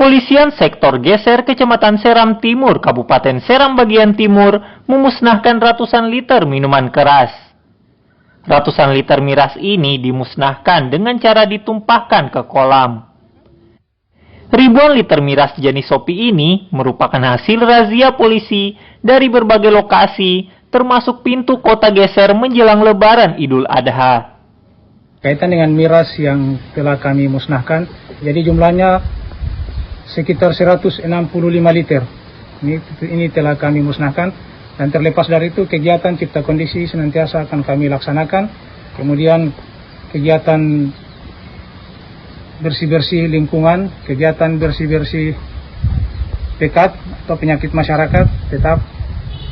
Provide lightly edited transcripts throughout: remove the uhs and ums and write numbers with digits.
Kepolisian Sektor Geser Kecamatan Seram Timur, Kabupaten Seram bagian timur, memusnahkan ratusan liter minuman keras. Ratusan liter miras ini dimusnahkan dengan cara ditumpahkan ke kolam. Ribuan liter miras jenis Shopee ini merupakan hasil razia polisi dari berbagai lokasi, termasuk pintu kota Geser menjelang Lebaran Idul Adha. Kaitan dengan miras yang telah kami musnahkan, jadi jumlahnya sekitar 165 liter. Ini telah kami musnahkan, dan terlepas dari itu kegiatan cipta kondisi senantiasa akan kami laksanakan. Kemudian kegiatan bersih-bersih lingkungan, kegiatan bersih-bersih pekat atau penyakit masyarakat tetap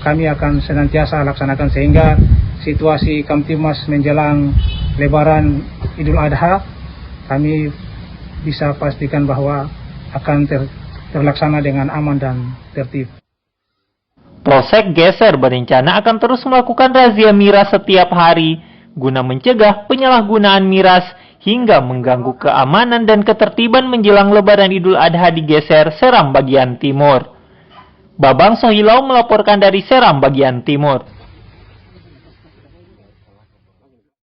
kami akan senantiasa laksanakan, sehingga situasi Kamtibmas menjelang Lebaran Idul Adha kami bisa pastikan bahwa akan terlaksana dengan aman dan tertib. Polsek Geser berencana akan terus melakukan razia miras setiap hari guna mencegah penyalahgunaan miras hingga mengganggu keamanan dan ketertiban menjelang Lebaran Idul Adha di Geser, Seram bagian timur. Babang Sohilau melaporkan dari Seram bagian timur.